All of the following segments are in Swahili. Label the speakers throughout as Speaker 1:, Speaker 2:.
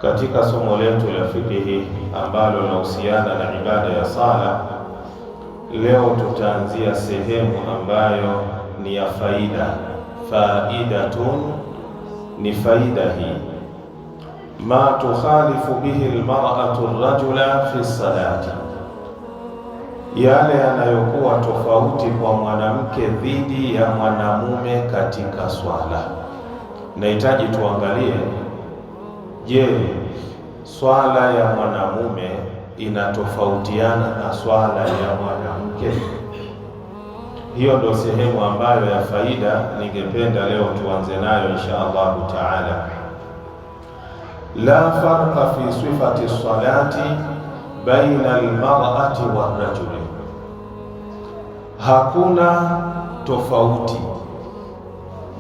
Speaker 1: Katika somo letu la fikihi ambalo linahusiana na ibada ya sala, leo tutaanzia sehemu ambayo ni ya faida. Faidatun, ni faida hii, ma tukhalifu bihi almar'atu ar-rajula fi salati, yale yanayokuwa tofauti kwa mwanamke dhidi ya mwanamume katika swala. Nahitaji tuangalie, je, swala ya mwanamume inatofautiana na swala ya mwanamke? Hiyo ndio sehemu ambayo ya faida ningependa leo tuanze nayo insha Allahu taala. La farqa fi sifati salati baina almar'ati warajuli, hakuna tofauti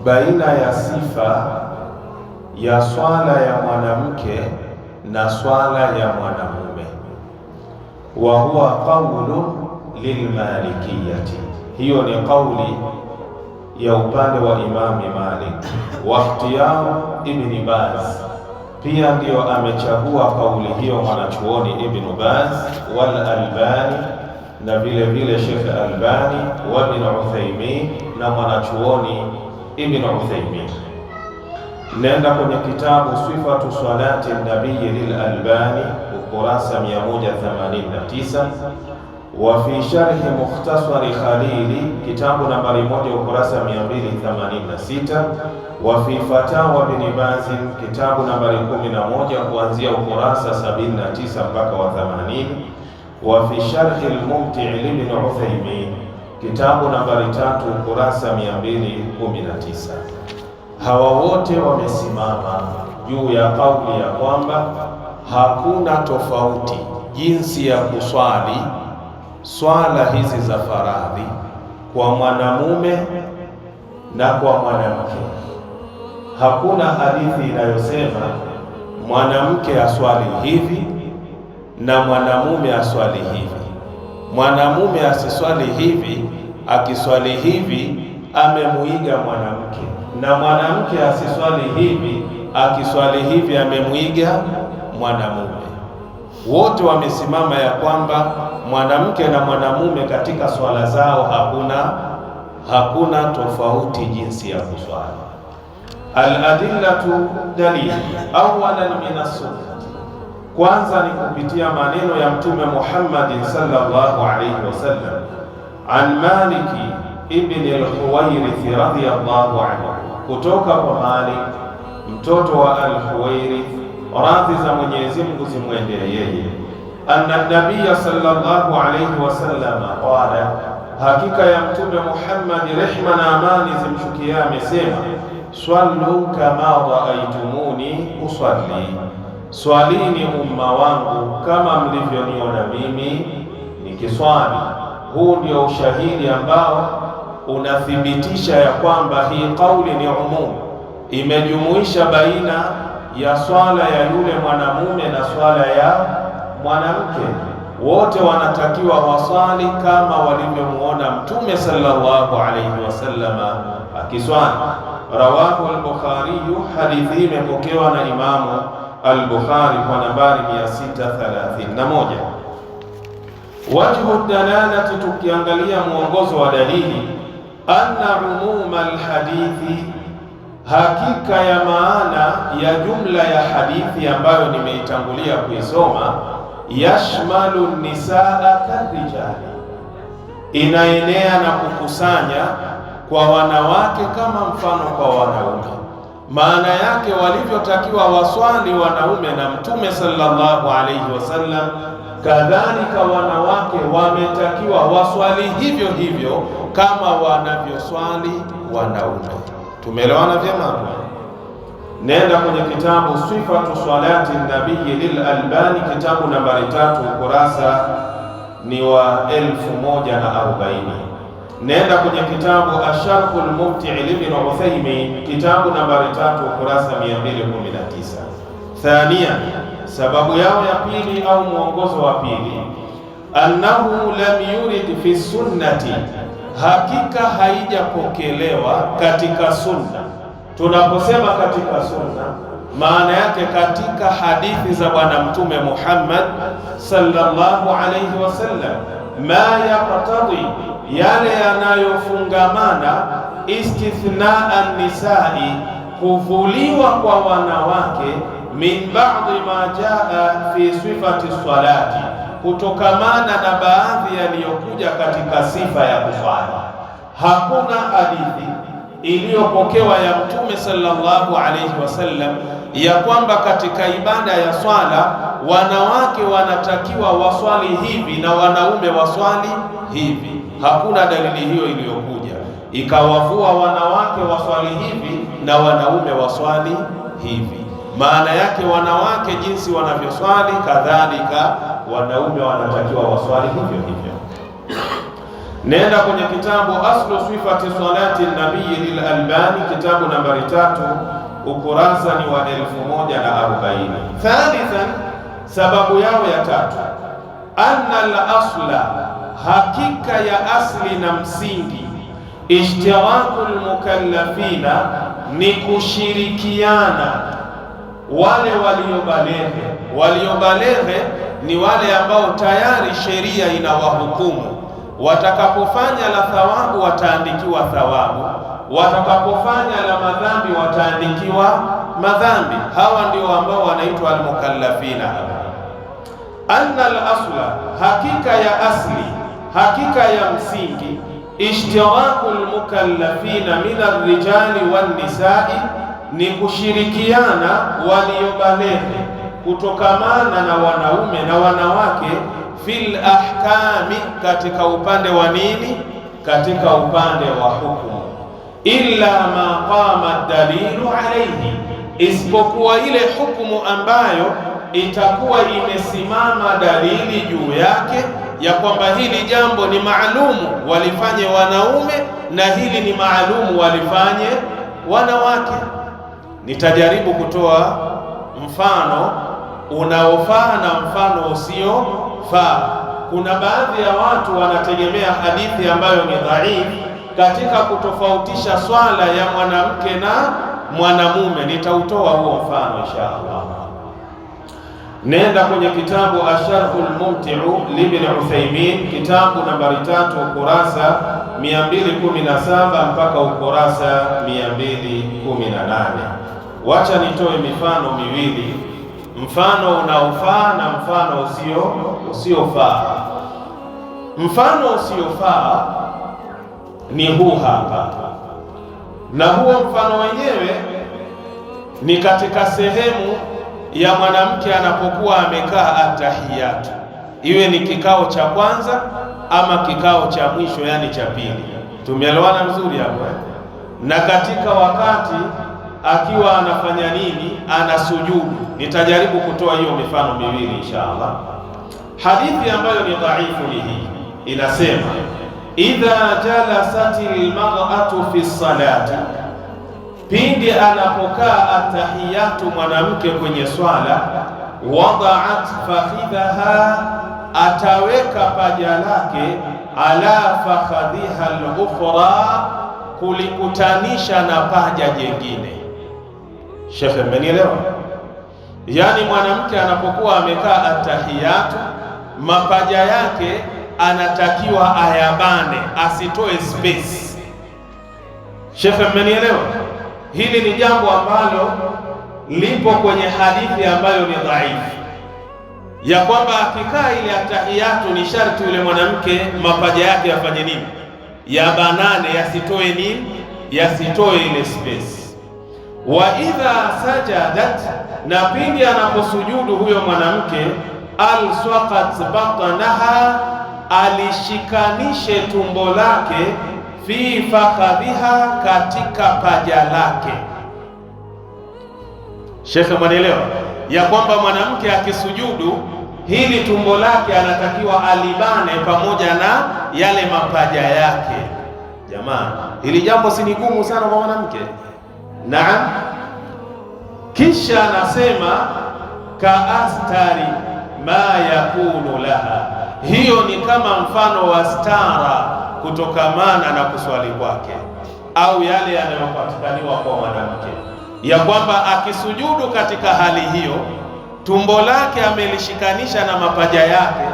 Speaker 1: baina ya sifa ya swala ya mwanamke na swala ya mwanamume. Wa huwa qawlu lilmalikiyati, hiyo ni kauli ya upande wa Imami Malik. Wa ikhtiyaru Ibn Baz, pia ndio amechagua kauli hiyo mwanachuoni Ibn Baz, wal Albani, na vile vile Sheikh Albani, wa Ibn Uthaymin, na mwanachuoni Ibn Uthaymin. Nenda kwenye kitabu Sifatu Salati Nabii lil Albani ukurasa 189, wa fi sharhi Mukhtasari Khalili kitabu nambari 1 ukurasa 286, wa fi Fatawa Ibn Baz kitabu nambari 11 kuanzia ukurasa 79 mpaka wa 80, wa fi sharhi al-Mumti' Ibn Uthaymin kitabu nambari 3 ukurasa 219. Hawa wote wamesimama juu ya kauli ya kwamba hakuna tofauti jinsi ya kuswali swala hizi za faradhi kwa mwanamume na kwa mwanamke. Hakuna hadithi inayosema mwanamke aswali hivi na mwanamume aswali hivi. Mwanamume asiswali hivi, akiswali hivi amemuiga mwanamke, na mwanamke asiswali hivi, akiswali hivi amemuiga mwanamume. Wote wamesimama ya kwamba mwanamke na mwanamume katika swala zao hakuna tofauti jinsi ya kuswali. Al-adillatu dalil awalan min as-sunnah, kwanza ni kupitia maneno ya Mtume Muhammad sallallahu alayhi wasallam, an Maliki ibn al-Huwairith radhiyallahu anhu, kutoka kwa Malik mtoto wa al-Huwairith, radhi za Mwenyezi Mungu zimwendee yeye, anna nabiyya sallallahu alayhi wasallam qala, hakika ya Mtume Muhammad rehma na amani zimshukia amesema, swallu kama raaitumuni usalli, swalini umma wangu kama mlivyoniona mimi nikiswali. Huu ndio ushahidi ambao unathibitisha ya kwamba hii kauli ni umum, imejumuisha baina ya swala ya yule mwanamume na swala ya mwanamke. Wote wanatakiwa waswali kama walivyomuona Mtume sallallahu alayhi wasallama akiswali. Rawahu al-Bukhari, hadithi imepokewa na Imamu al-Bukhari kwa nambari 631. Wajhu dalalati, tukiangalia mwongozo wa dalili, anna umuma al-hadithi, hakika ya maana ya jumla ya hadithi ambayo nimeitangulia kuisoma, yashmalu nisaa karijali, inaenea na kukusanya kwa wanawake kama mfano kwa wanaume. Maana yake walivyotakiwa waswali wanaume na Mtume sallallahu alayhi wasallam, kadhalika wanawake wametakiwa waswali hivyo hivyo kama wanavyoswali wanaume. Tumeelewana vyema? Nenda kwenye kitabu Sifatu Salati Nabii lil Albani kitabu nambari 3 ukurasa ni wa 1040. Nenda kwenye kitabu Asharhu al-Mumti' Ibn Uthaymin kitabu nambari 3 ukurasa 219. Thania, sababu yao ya pili au mwongozo wa pili, annahu lam yurid fi sunnati, hakika haijapokelewa katika sunna. Tunaposema katika sunna, maana yake katika hadithi za Bwana Mtume Muhammad sallallahu alayhi wasallam, ma yaqtadi, yale yanayofungamana istithnaa nisai, kuvuliwa kwa wanawake, min ba'di ma jaa fi sifati salati, kutokamana na baadhi yaliyokuja katika sifa ya kuswali. Hakuna hadithi iliyopokewa ya Mtume sallallahu alayhi wasallam ya kwamba katika ibada ya swala wanawake wanatakiwa waswali hivi na wanaume waswali hivi. Hakuna dalili hiyo iliyokuja ikawavua wanawake waswali hivi na wanaume waswali hivi. Maana yake wanawake jinsi wanavyoswali kadhalika wanaume wanatakiwa waswali hivyo hivyo. Nenda kwenye kitabu Aslu Sifati Salati Nabii lil-Albani, kitabu nambari 3, ukurasa ni wa 1040. Thalithan, sababu yao ya tatu, anna al-asla, hakika ya asli na msingi, ishtirakul mukallafina, ni kushirikiana wale waliobaleghe. Waliobaleghe ni wale ambao tayari sheria inawahukumu, watakapofanya la thawabu wataandikiwa thawabu, watakapofanya la madhambi wataandikiwa madhambi. Hawa ndio ambao wanaitwa almukallafina. Anna al-asla, hakika ya asli, hakika ya msingi, ishtiraku almukallafina min arrijali wan nisai, ni kushirikiana waliobaleghe kutokamana na wanaume na wanawake, fil ahkami, katika upande wa nini? Katika upande wa hukumu. Illa ma qama dalilu alayhi, isipokuwa ile hukumu ambayo itakuwa imesimama dalili juu yake ya kwamba hili jambo ni maalumu walifanye wanaume na hili ni maalumu walifanye wanawake. Nitajaribu kutoa mfano unaofaa na mfano usiofaa. Kuna baadhi ya watu wanategemea hadithi ambayo ni dhaifu katika kutofautisha swala ya mwanamke na mwanamume. Nitautoa huo mfano inshallah. Nenda kwenye kitabu Asharhul Mumti'u libn Uthaymin, kitabu nambari 3, ukurasa 217 mpaka ukurasa 218. Wacha nitoe mifano miwili, mfano unaofaa na mfano usiofaa. Mfano usiofaa ni huu hapa, na huo mfano wenyewe ni katika sehemu ya mwanamke anapokuwa amekaa atahiyatu, iwe ni kikao cha kwanza ama kikao cha mwisho, yani cha pili. Tumeelewana vizuri hapo? Na katika wakati akiwa anafanya nini? Anasujudu. Nitajaribu kutoa hiyo mifano miwili inshallah. Hadithi ambayo ni dhaifu ni hii, inasema idha jalasatil mar'atu fi salati, pindi anapokaa atahiyatu mwanamke kwenye swala, wada'at fakhidhaha, ataweka paja lake, ala fakhadhiha al-ukhra, kulikutanisha na paja jengine. Shekhe, mmenielewa? Yani mwanamke anapokuwa amekaa atahiyatu, mapaja yake anatakiwa ayabane, asitoe space. Shekhe, mmenielewa? Hili ni jambo ambalo lipo kwenye hadithi ambayo ni dhaifu, ya kwamba akikaa ile atahiyatu ni sharti yule mwanamke mapaja yake yafanye nini? Yabanane, yasitoe nini? Yasitoe ile space. Wa idha sajadat, na pindi anaposujudu huyo mwanamke, alsaqat batnaha, alishikanishe tumbo lake, fi fakhadhiha, katika paja lake. Shekhe, mwanaelewa ya kwamba mwanamke akisujudu hili tumbo lake anatakiwa alibane pamoja na yale mapaja yake. Jamani, hili jambo si ni gumu sana kwa mwanamke? Naam. Kisha anasema kaastari ma yakunu laha, hiyo ni kama mfano wa stara kutokamana na kuswali kwake, au yale yanayopatikaniwa kwa mwanamke. ya kwamba akisujudu katika hali hiyo tumbo lake amelishikanisha na mapaja yake,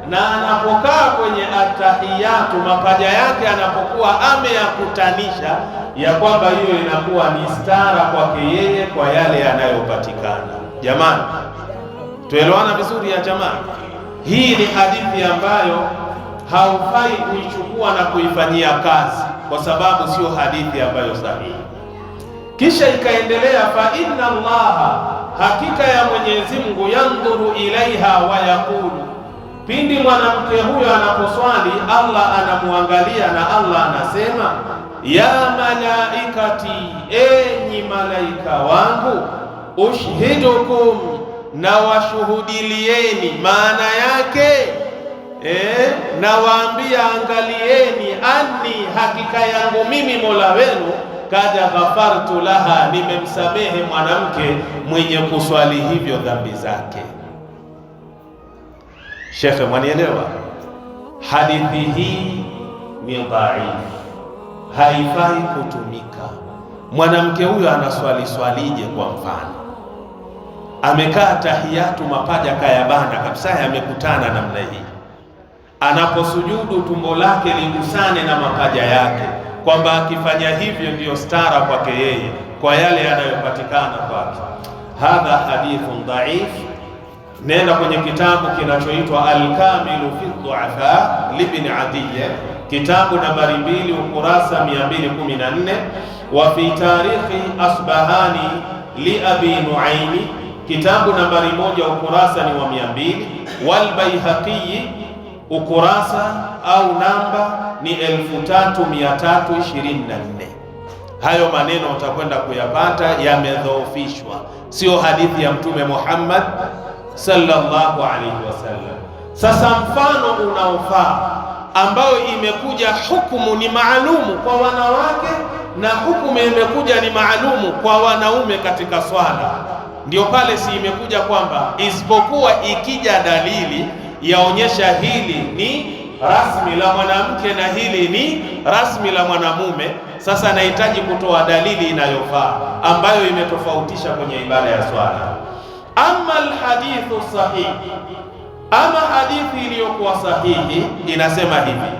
Speaker 1: na anapokaa kwenye atahiyatu mapaja yake anapokuwa ameyakutanisha, ya kwamba hiyo inakuwa ni stara kwake yeye kwa yale yanayopatikana. Jamani, tuelewana vizuri ya jamani? Hii ni hadithi ambayo haufai kuichukua na kuifanyia kazi, kwa sababu sio hadithi ambayo sahihi. Kisha ikaendelea, fa inna Allaha, hakika ya Mwenyezi Mungu, yandhuru ilaiha wa yaqulu, pindi mwanamke huyo anaposwali Allah anamwangalia na Allah anasema, ya malaikati, enyi malaika wangu, ushhidukum, na washuhudilieni. Maana yake nawaambia, angalieni, anni, hakika yangu mimi Mola wenu, kada ghafartu laha, nimemsamehe mwanamke mwenye kuswali hivyo dhambi zake. Shekhe, mwanielewa? Hadithi hii ni dhaifu, haifai kutumika. Mwanamke huyo anaswali swalije? Kwa mfano, amekaa tahiyatu, mapaja kayabana kabisa, yamekutana namna hii, anaposujudu tumbo lake ligusane na mapaja yake, kwamba akifanya hivyo ndiyo stara kwake yeye kwa yale yanayopatikana kwake. Hadha hadithun dhaif. Nenda kwenye kitabu kinachoitwa Al-Kamilu fi Dhu'afa libni Adiyya, kitabu nambari 2 ukurasa 214, wa fi tarikhi Asbahani li Abi Nuaimi, kitabu nambari 1 ukurasa ni wa 200, wal Baihaqi ukurasa au namba ni 3324. Hayo maneno utakwenda kuyapata yamedhoofishwa, sio hadithi ya Mtume Muhammad sallallahu alaihi wasallam. Sasa mfano unaofaa ambao imekuja hukumu ni maalumu kwa wanawake na hukumu imekuja ni maalumu kwa wanaume katika swala, ndio pale si imekuja kwamba isipokuwa ikija dalili yaonyesha hili ni rasmi la mwanamke na hili ni rasmi la mwanamume. Sasa nahitaji kutoa dalili inayofaa ambayo imetofautisha kwenye ibada ya swala. Ama alhadithu sahihi, ama hadithi iliyokuwa sahihi inasema hivi,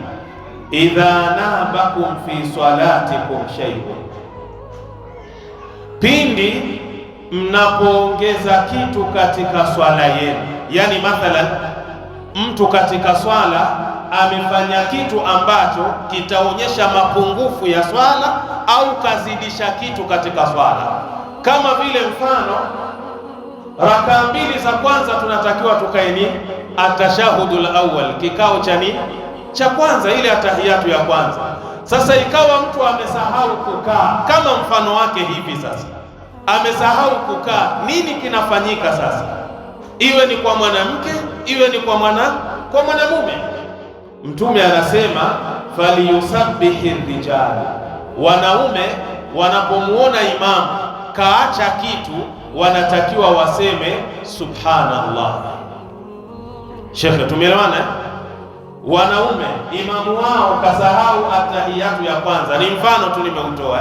Speaker 1: idha nabakum fi salatikum shay'un, pindi mnapoongeza kitu katika swala yenu. Yani mathalan, mtu katika swala amefanya kitu ambacho kitaonyesha mapungufu ya swala au kazidisha kitu katika swala, kama vile mfano rakaa 2 za kwanza tunatakiwa tukae ni atashahudul awwal, kikao cha kwanza, ile atahiyatu ya kwanza. Sasa ikawa mtu amesahau kukaa, kama mfano wake hivi. Sasa amesahau kukaa, nini kinafanyika sasa? Iwe ni kwa mwanamke, iwe ni kwa mwanamume. Mtume anasema faliyusabbihi rijal, wanaume wanapomuona imamu kaacha kitu wanatakiwa waseme subhanallah. Shekhe, tumeelewana? Wanaume imamu wao kasahau atahiyatu ya kwanza, ni mfano tu nimeutoa,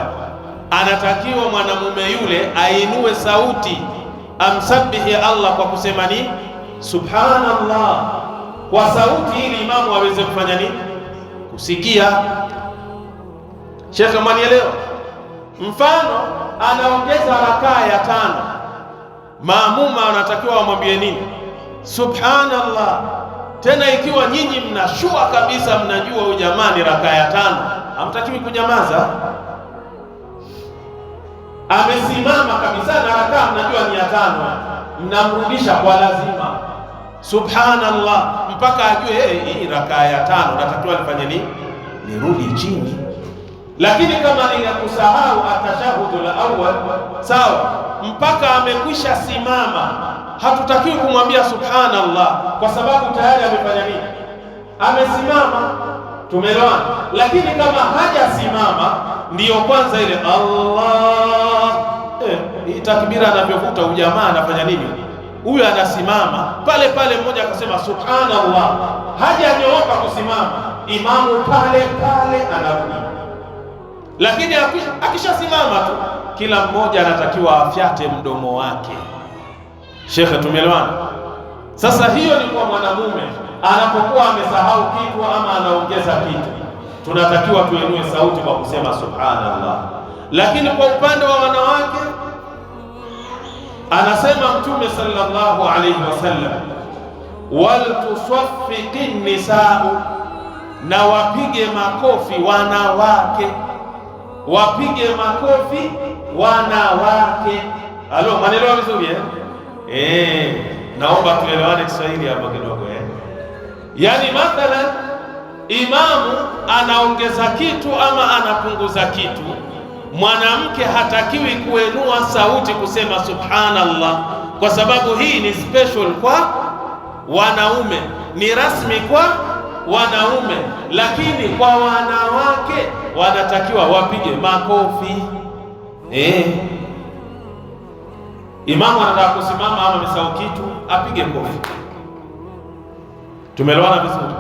Speaker 1: anatakiwa mwanamume yule ainue sauti amsabihi Allah kwa kusema ni subhanallah kwa sauti, ili imamu aweze kufanya nini? Kusikia. Shekhe, mwanielewa? Mfano anaongeza rakaa ya 5, maamuma anatakiwa wamwambie nini? Subhanallah. Tena ikiwa nyinyi mnashua kabisa, mnajua huyu jamaa ni rakaa ya 5, hamtakiwi kunyamaza. Amesimama kabisa na rakaa mnajua ni ya 5, mnamrudisha kwa lazima subhanallah mpaka ajue hii rakaa ya 5 natakiwa nifanye nini? Nirudi chini. Lakini kama ni ya kusahau atashahudul awwal, sawa, mpaka amekwisha simama, hatutakiwi kumwambia subhanallah kwa sababu tayari amefanya nini? Amesimama. Tumeelewana? Lakini kama hajasimama, ndiyo kwanza ile Allah, hii takbira anavyovuta ujamaa anafanya nini? Huyu anasimama pale pale, mmoja akasema subhanallah, hajanyooka kusimama, imamu pale pale anarudi. Lakini akishasimama tu kila mmoja anatakiwa afyate mdomo wake. Shekhe, tumeelewana? Sasa hiyo ni kwa mwanamume anapokuwa amesahau kitu ama anaongeza kitu, tunatakiwa tuinue sauti kwa kusema subhanallah. Lakini kwa upande wa wanawake, anasema Mtume sallallahu alayhi wasallam, wal tusaffiqin nisa'u, na wapige makofi wanawake, wapige makofi wanawake. Halo, maneno vizuri naomba tuelewane Kiswahili hapa kidogo Yani mathalan imamu anaongeza kitu ama anapunguza kitu, mwanamke hatakiwi kuenua sauti kusema subhanallah, kwa sababu hii ni special kwa wanaume, ni rasmi kwa wanaume, lakini kwa wanawake wanatakiwa wapige makofi. Imamu anataka kusimama ama amesahau kitu, apige kofi. Tumeelewana vizuri?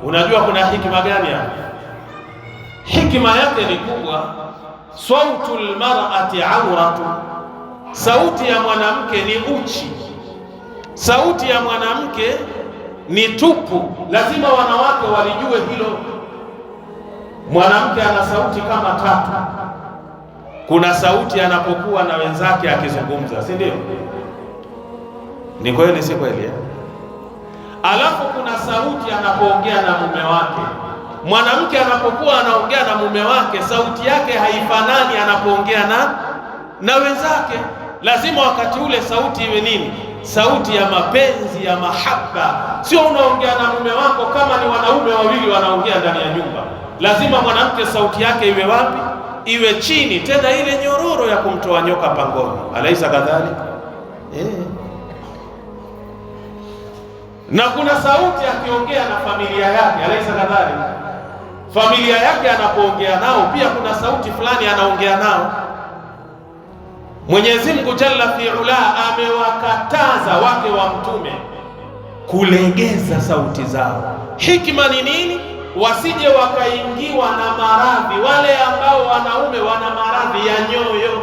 Speaker 1: Unajua kuna hikima gani hapa? Hikima yake ni kubwa. Sautul mar'ati awratu, sauti ya mwanamke ni uchi, sauti ya mwanamke ni tupu. Lazima wanawake walijue hilo. Mwanamke ana sauti kama tatu. Kuna sauti anapokuwa na wenzake akizungumza, si ndio? Ni kweli, si kweli? Alafu kuna sauti anapoongea na mume wake. Mwanamke anapokuwa anaongea na mume wake, sauti yake haifanani anapoongea na wenzake. Lazima wakati ule sauti iwe nini? Sauti ya mapenzi, ya mahaba. Sio unaongea na mume wako kama ni wanaume wawili wanaongea ndani ya nyumba. Lazima mwanamke sauti yake iwe wapi? Iwe chini, tena ile nyororo ya kumtoa nyoka pangoni. Alaisa kadhalika? Na kuna sauti akiongea na familia yake. Alaisa kadhalika? Familia yake anapoongea nao pia kuna sauti fulani anaongea nao. Mwenyezi Mungu Jalla fi Ula amewakataza wake wa Mtume kulegeza sauti zao. Hikma ni nini? Wasije wakaingiwa na maradhi, wale ambao wanaume wana maradhi ya nyoyo.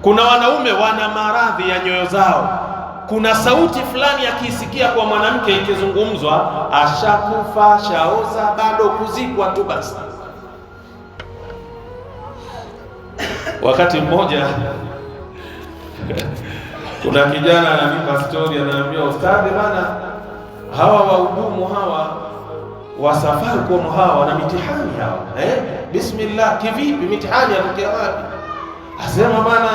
Speaker 1: Kuna wanaume wana maradhi ya nyoyo zao. Kuna sauti fulani akisikia kwa mwanamke ikizungumzwa, ashakufa, shaoza, bado kuzikwa tu basi. Wakati mmoja kuna kijana ananipa story, ananiambia ustadhi bana, hawa wahudumu hawa wa Safaricom hawa wana mitihani hawa. Bismillah, kivipi mitihani yatokea wapi? Asema bana,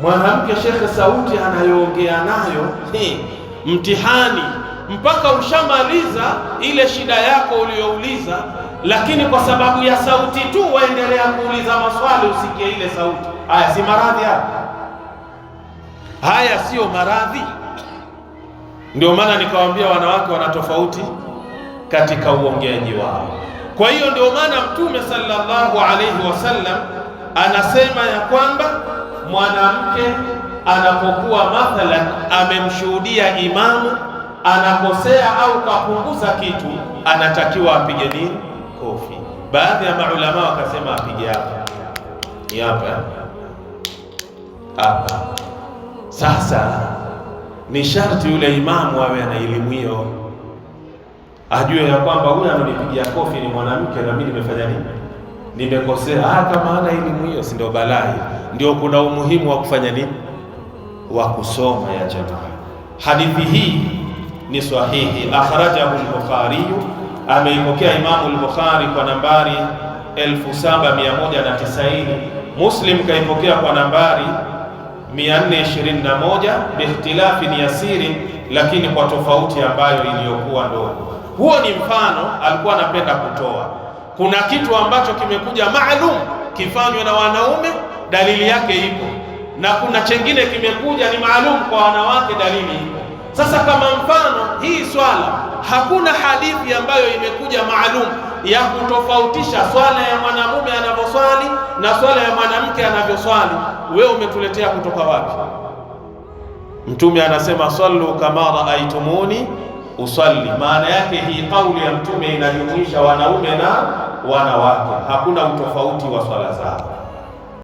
Speaker 1: mwanamke shekhe, sauti anayoongea nayo mtihani, mpaka ushamaliza ile shida yako uliyouliza, lakini kwa sababu ya sauti tu waendelea kuuliza maswali usikie ile sauti. Haya si maradhi haya? Haya sio maradhi? Ndio maana nikawaambia wanawake wana tofauti katika uongeaji wao. Kwa hiyo ndio maana Mtume sallallahu alayhi wasallam anasema ya kwamba mwanamke anapokuwa mathalan amemshuhudia imamu anakosea au kapunguza kitu, anatakiwa apige nini? Kofi. Baadhi ya maulama wakasema apige hapa, ni hapa. Sasa ni sharti yule imamu awe na elimu hiyo, ajue ya kwamba huyu ananipigia kofi ni mwanamke na mimi nimefanya nini? Nimekosea. Kama hana elimu hiyo, si ndio balaa? Ndio kuna umuhimu wa kufanya nini? Wa kusoma ya jamaa. Hadithi hii ni sahihi, akhrajahu al-Bukhari, ameipokea Imamu al-Bukhari kwa nambari 7190. Muslim kaipokea kwa nambari 421 biikhtilafin yasiri, lakini kwa tofauti ambayo iliyokuwa ndogo. Huo ni mfano alikuwa anapenda kutoa. Kuna kitu ambacho kimekuja maalum kifanywe na wanaume, dalili yake ipo, na kuna chengine kimekuja ni maalum kwa wanawake, dalili ipo. Sasa kama mfano hii swala, hakuna hadithi ambayo imekuja maalum ya kutofautisha swala ya mwanamume anavyoswali na swala ya mwanamke anavyoswali. Wewe umetuletea kutoka wapi? Mtume anasema sallu kama raaitumuni usalli. Maana yake hii kauli ya Mtume inajumuisha wanaume na wanawake, hakuna utofauti wa swala zao.